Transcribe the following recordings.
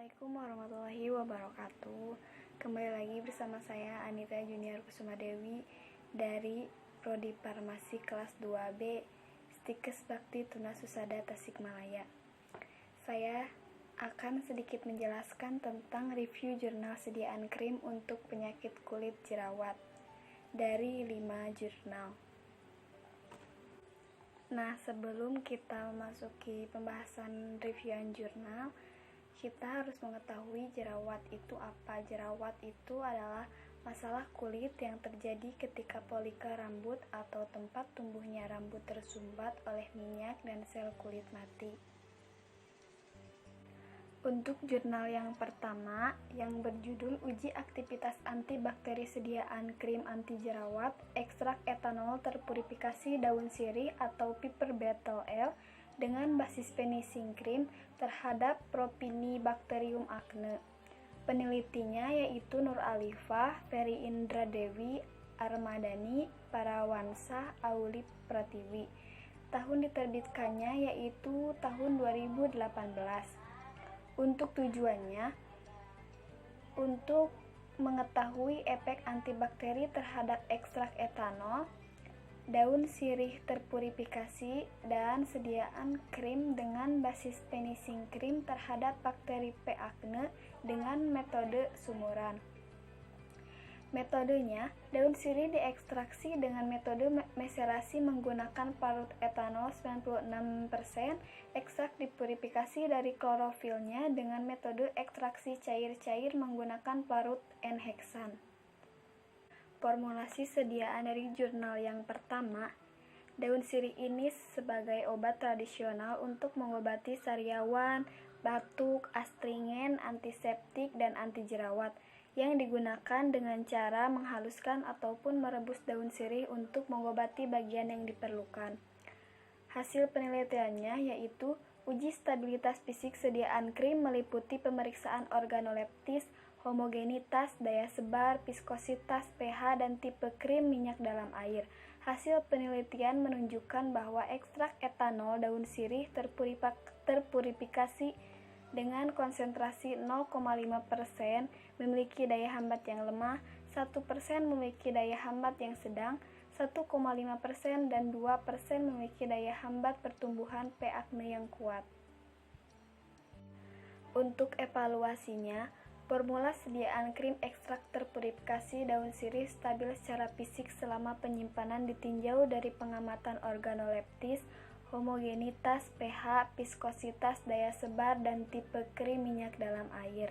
Assalamualaikum warahmatullahi wabarakatuh. Kembali lagi bersama saya Anita Junior Kusuma Dewi dari Prodi Farmasi kelas 2B Stikes Bakti Tunasusada Tasikmalaya. Saya akan sedikit menjelaskan tentang review jurnal sediaan krim untuk penyakit kulit jerawat dari 5 jurnal. Nah, sebelum kita memasuki pembahasan reviewan jurnal, kita harus mengetahui jerawat itu apa. Jerawat itu adalah masalah kulit yang terjadi ketika folikel rambut atau tempat tumbuhnya rambut tersumbat oleh minyak dan sel kulit mati. Untuk jurnal yang pertama, yang berjudul Uji Aktivitas Antibakteri Sediaan Krim Anti Jerawat, Ekstrak Etanol Terpurifikasi Daun Sirih atau Piper Betel L dengan basis finishing cream terhadap Propinibacterium acne. Penelitinya yaitu Nur Alifah, Ferry Indra Dewi, Armadani, Parawansa, Auli Pratiwi. Tahun diterbitkannya yaitu tahun 2018. Untuk tujuannya, untuk mengetahui efek antibakteri terhadap ekstrak etanol, daun sirih terpurifikasi, dan sediaan krim dengan basis finishing cream terhadap bakteri P. acne dengan metode sumuran. Metodenya, daun sirih diekstraksi dengan metode meserasi menggunakan parut etanol 96%, ekstrak dipurifikasi dari klorofilnya dengan metode ekstraksi cair-cair menggunakan parut N-heksan. Formulasi sediaan dari jurnal yang pertama, daun sirih ini sebagai obat tradisional untuk mengobati sariawan, batuk, astringen, antiseptik, dan anti jerawat yang digunakan dengan cara menghaluskan ataupun merebus daun sirih untuk mengobati bagian yang diperlukan. Hasil penelitiannya yaitu uji stabilitas fisik sediaan krim meliputi pemeriksaan organoleptis, homogenitas, daya sebar, viskositas, pH, dan tipe krim minyak dalam air. Hasil penelitian menunjukkan bahwa ekstrak etanol daun sirih terpurifikasi dengan konsentrasi 0,5% memiliki daya hambat yang lemah, 1% memiliki daya hambat yang sedang, 1,5% dan 2% memiliki daya hambat pertumbuhan P. acne yang kuat. Untuk evaluasinya, formula sediaan krim ekstrak terpurifikasi daun sirih stabil secara fisik selama penyimpanan ditinjau dari pengamatan organoleptis, homogenitas, pH, viskositas, daya sebar, dan tipe krim minyak dalam air.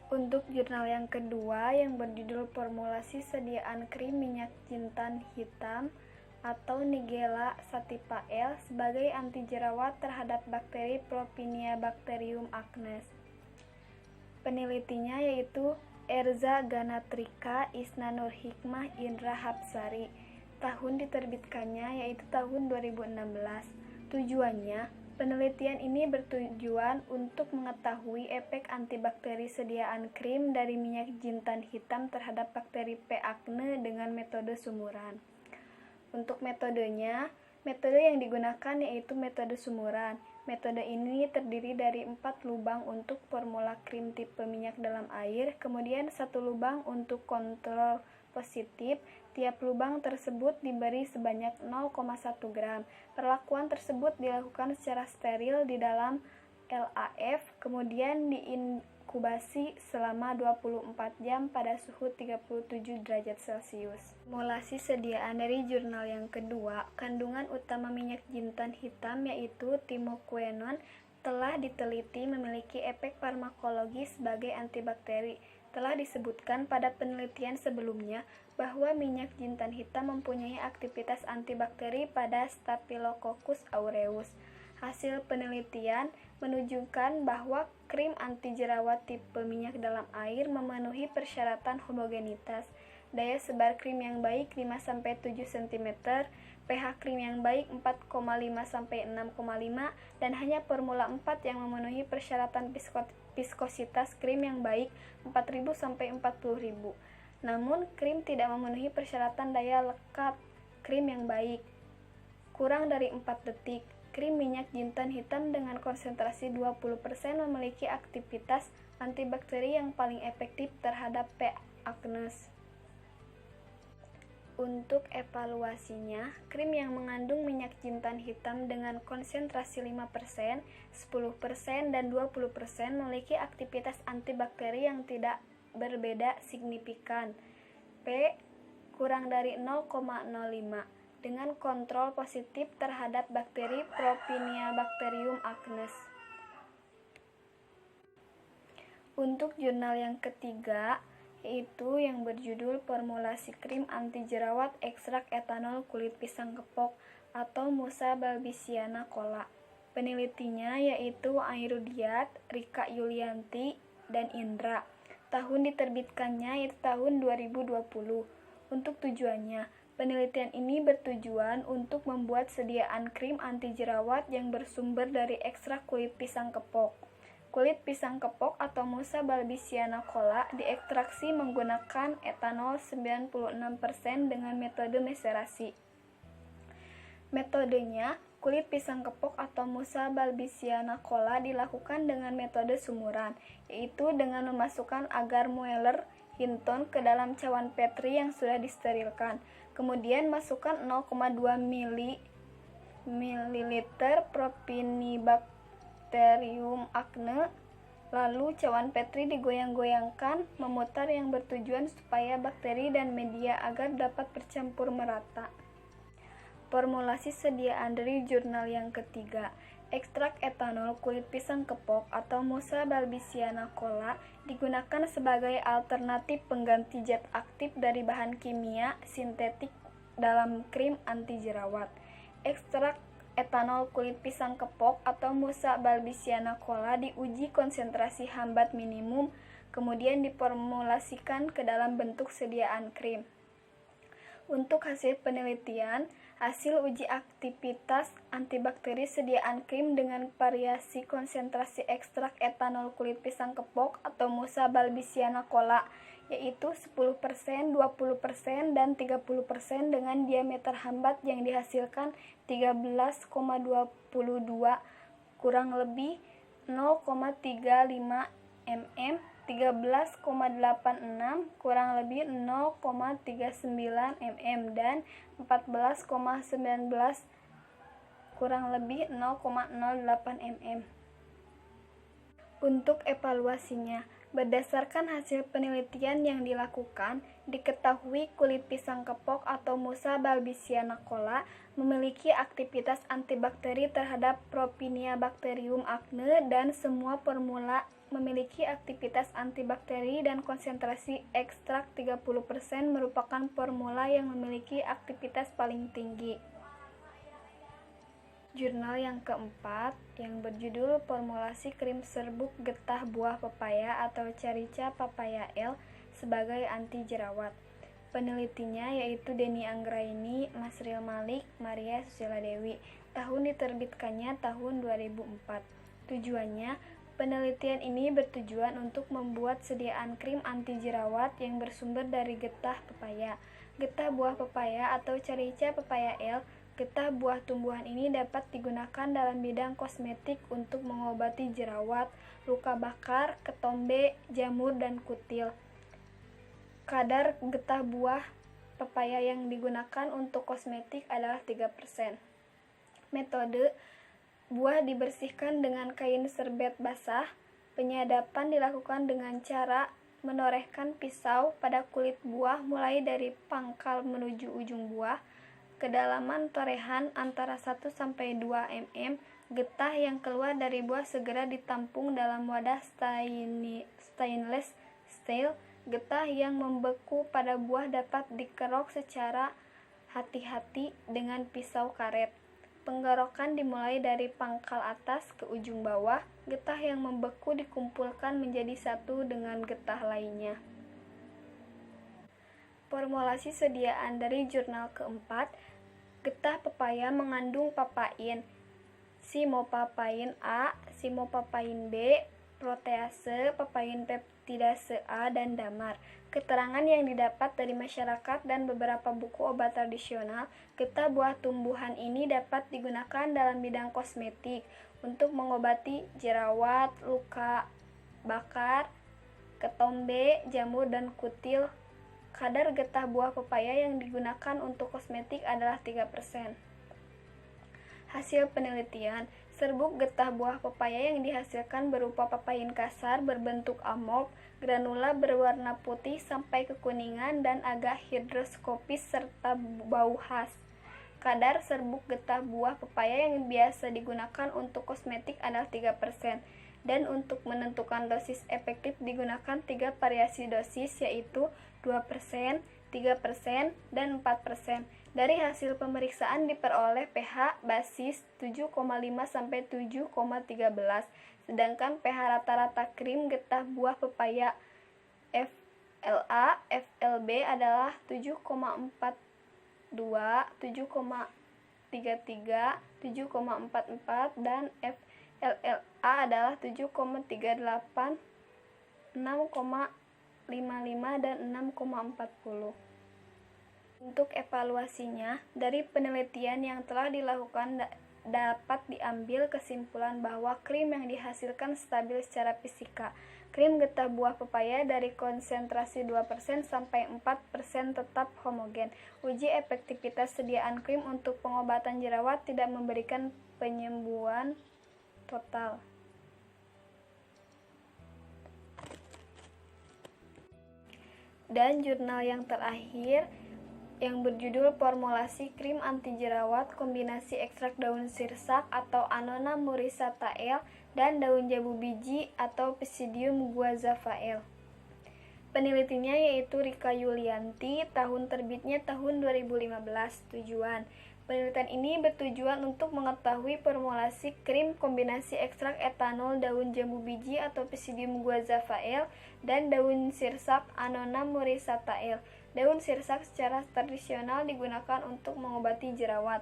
Untuk jurnal yang kedua yang berjudul Formulasi Sediaan Krim Minyak Jintan Hitam atau Nigella sativa L sebagai anti jerawat terhadap bakteri Propinibacterium acnes. Penelitinya yaitu Erza Ganatrika, Isna Nur Hikmah, Indra Hapsari. Tahun diterbitkannya yaitu tahun 2016. Tujuannya, penelitian ini bertujuan untuk mengetahui efek antibakteri sediaan krim dari minyak jintan hitam terhadap bakteri P. acne dengan metode sumuran. Untuk metodenya, metode yang digunakan yaitu metode sumuran. Metode ini terdiri dari 4 lubang untuk formula krim tipe minyak dalam air, kemudian 1 lubang untuk kontrol positif. Tiap lubang tersebut diberi sebanyak 0,1 gram. Perlakuan tersebut dilakukan secara steril di dalam LAF, kemudian diinkubasi selama 24 jam pada suhu 37 derajat Celcius. Formulasi sediaan dari jurnal yang kedua, kandungan utama minyak jintan hitam yaitu timoquinone telah diteliti memiliki efek farmakologis sebagai antibakteri. Telah disebutkan pada penelitian sebelumnya bahwa minyak jintan hitam mempunyai aktivitas antibakteri pada Staphylococcus aureus. Hasil penelitian menunjukkan bahwa krim anti jerawat tipe minyak dalam air memenuhi persyaratan homogenitas, daya sebar krim yang baik 5-7 cm, pH krim yang baik 4,5-6,5, dan hanya formula 4 yang memenuhi persyaratan viskositas krim yang baik 4.000-40.000. Namun, krim tidak memenuhi persyaratan daya lekat krim yang baik, kurang dari 4 detik, krim minyak jintan hitam dengan konsentrasi 20% memiliki aktivitas antibakteri yang paling efektif terhadap P. acnes. Untuk evaluasinya, krim yang mengandung minyak jintan hitam dengan konsentrasi 5%, 10%, dan 20% memiliki aktivitas antibakteri yang tidak berbeda signifikan. P kurang dari 0,05 dengan kontrol positif terhadap bakteri Propionibacterium acnes. Untuk jurnal yang ketiga, yaitu yang berjudul Formulasi Krim Anti Jerawat Ekstrak Etanol Kulit Pisang Kepok atau Musa balbisiana Cola. Penelitinya yaitu Airudiat, Rika Yulianti, dan Indra. Tahun diterbitkannya yaitu tahun 2020. Untuk tujuannya, penelitian ini bertujuan untuk membuat sediaan krim anti jerawat yang bersumber dari ekstrak kulit pisang kepok. Kulit pisang kepok atau Musa balbisiana Cola diekstraksi menggunakan etanol 96% dengan metode meserasi. Metodenya, kulit pisang kepok atau Musa balbisiana Cola dilakukan dengan metode sumuran, yaitu dengan memasukkan agar Mueller Hinton ke dalam cawan Petri yang sudah disterilkan. Kemudian masukkan 0,2 ml Propionibacterium acne. Lalu cawan Petri digoyang-goyangkan memutar yang bertujuan supaya bakteri dan media agar dapat bercampur merata. Formulasi sediaan dari jurnal yang ketiga. Ekstrak etanol kulit pisang kepok atau Musa balbisiana Cola digunakan sebagai alternatif pengganti zat aktif dari bahan kimia sintetik dalam krim anti jerawat. Ekstrak etanol kulit pisang kepok atau Musa balbisiana Cola diuji konsentrasi hambat minimum, kemudian diformulasikan ke dalam bentuk sediaan krim. Untuk hasil penelitian, hasil uji aktivitas antibakteri sediaan krim dengan variasi konsentrasi ekstrak etanol kulit pisang kepok atau Musa balbisiana Cola yaitu 10%, 20%, dan 30% dengan diameter hambat yang dihasilkan 13,22 kurang lebih 0,35 mm, 13,86 kurang lebih 0,39 mm, dan 14,19 kurang lebih 0,08 mm. Untuk evaluasinya, berdasarkan hasil penelitian yang dilakukan, diketahui kulit pisang kepok atau Musa balbisiana Cola memiliki aktivitas antibakteri terhadap Propionibacterium acne dan semua formula memiliki aktivitas antibakteri dan konsentrasi ekstrak 30% merupakan formula yang memiliki aktivitas paling tinggi. Jurnal yang keempat yang berjudul Formulasi Krim Serbuk Getah Buah Pepaya atau Carica Papaya L sebagai anti jerawat. Penelitinya yaitu Denny Anggraini, Masril Malik, Maria Susila Dewi. Tahun diterbitkannya tahun 2004. Tujuannya, penelitian ini bertujuan untuk membuat sediaan krim anti jerawat yang bersumber dari getah pepaya. Getah buah pepaya atau Carica Papaya L. Getah buah tumbuhan ini dapat digunakan dalam bidang kosmetik untuk mengobati jerawat, luka bakar, ketombe, jamur, dan kutil. Kadar getah buah pepaya yang digunakan untuk kosmetik adalah 3%. Metode: buah dibersihkan dengan kain serbet basah. Penyadapan dilakukan dengan cara menorehkan pisau pada kulit buah mulai dari pangkal menuju ujung buah. Kedalaman torehan antara 1-2 mm. Getah yang keluar dari buah segera ditampung dalam wadah stainless steel. Getah yang membeku pada buah dapat dikerok secara hati-hati dengan pisau karet. Penggorokan dimulai dari pangkal atas ke ujung bawah. Getah yang membeku dikumpulkan menjadi satu dengan getah lainnya. Formulasi sediaan dari jurnal keempat. Getah pepaya mengandung papain, simopapain A, simopapain B, protease, papain peptidase A, dan damar. Keterangan yang didapat dari masyarakat dan beberapa buku obat tradisional, getah buah tumbuhan ini dapat digunakan dalam bidang kosmetik untuk mengobati jerawat, luka bakar, ketombe, jamur, dan kutil. Kadar getah buah pepaya yang digunakan untuk kosmetik adalah 3%. Hasil penelitian, serbuk getah buah pepaya yang dihasilkan berupa papain kasar berbentuk amorf, granula berwarna putih sampai kekuningan dan agak higroskopis serta bau khas. Kadar serbuk getah buah pepaya yang biasa digunakan untuk kosmetik adalah 3%, dan untuk menentukan dosis efektif digunakan 3 variasi dosis, yaitu 2%, 3%, dan 4%. Dari hasil pemeriksaan diperoleh pH basis 7,5-7,13, sedangkan pH rata-rata krim getah buah pepaya FLA, FLB adalah 7,42, 7,33, 7,44, dan FLLA adalah 7,38, 6,55, dan 6,40. Untuk evaluasinya, dari penelitian yang telah dilakukan dapat diambil kesimpulan bahwa krim yang dihasilkan stabil secara fisika. Krim getah buah pepaya dari konsentrasi 2% sampai 4% tetap homogen. Uji efektivitas sediaan krim untuk pengobatan jerawat tidak memberikan penyembuhan total. Dan jurnal yang terakhir yang berjudul Formulasi Krim Anti Jerawat Kombinasi Ekstrak Daun Sirsak atau Annona muricata L dan daun jambu biji atau Pisidium guaiaca L. Penelitinya yaitu Rika Yulianti, tahun terbitnya tahun 2015. Tujuan penelitian ini bertujuan untuk mengetahui formulasi krim kombinasi ekstrak etanol daun jambu biji atau Pisidium guaiaca L dan daun sirsak Annona muricata L. Daun sirsak secara tradisional digunakan untuk mengobati jerawat.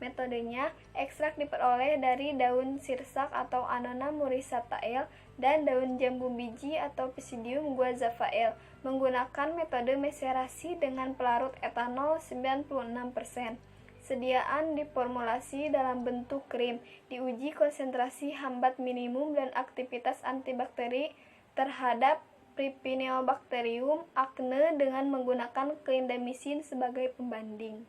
Metodenya, ekstrak diperoleh dari daun sirsak atau Annona muricata L dan daun jambu biji atau Pisidium guaiaca L menggunakan metode meserasi dengan pelarut etanol 96%. Sediaan diformulasi dalam bentuk krim, diuji konsentrasi hambat minimum dan aktivitas antibakteri terhadap Propionibacterium acne dengan menggunakan clindamycin sebagai pembanding.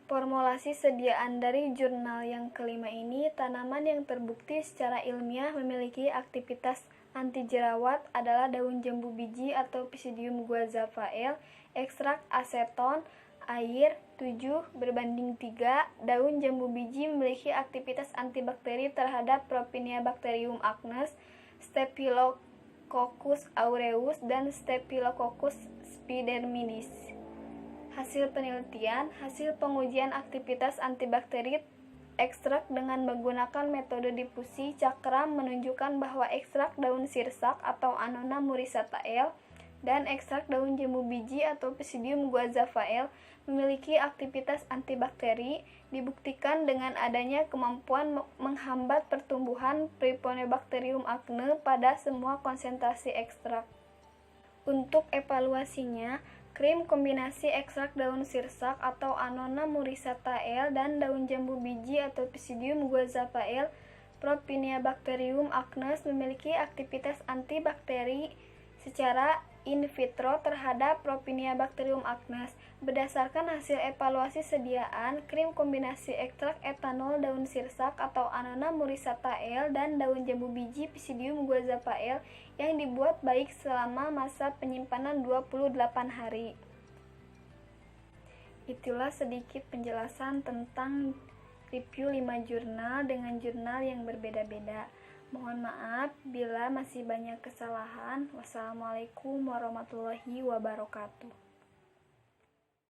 Formulasi sediaan dari jurnal yang kelima ini, tanaman yang terbukti secara ilmiah memiliki aktivitas anti jerawat adalah daun jambu biji atau Pisidium guaiaca L, ekstrak aseton, air 7:3. Daun jambu biji memiliki aktivitas antibakteri terhadap Propionibacterium acnes, Staphylococcus aureus, dan Staphylococcus epidermidis. Hasil penelitian, hasil pengujian aktivitas antibakteri ekstrak dengan menggunakan metode difusi cakram menunjukkan bahwa ekstrak daun sirsak atau Annona muricata L dan ekstrak daun jambu biji atau Pisidium guaiaca L memiliki aktivitas antibakteri, dibuktikan dengan adanya kemampuan menghambat pertumbuhan Propionibacterium acne pada semua konsentrasi ekstrak. Untuk evaluasinya, krim kombinasi ekstrak daun sirsak atau Annona muricata L dan daun jambu biji atau Pisidium guaiaca L Propionibacterium acnes memiliki aktivitas antibakteri secara in vitro terhadap Propionibacterium acnes. Berdasarkan hasil evaluasi sediaan, krim kombinasi ekstrak etanol daun sirsak atau Annona muricata L dan daun jambu biji Pisidium guaiaca L yang dibuat baik selama masa penyimpanan 28 hari. Itulah sedikit penjelasan tentang review 5 jurnal dengan jurnal yang berbeda-beda. Mohon maaf bila masih banyak kesalahan. Wassalamualaikum warahmatullahi wabarakatuh.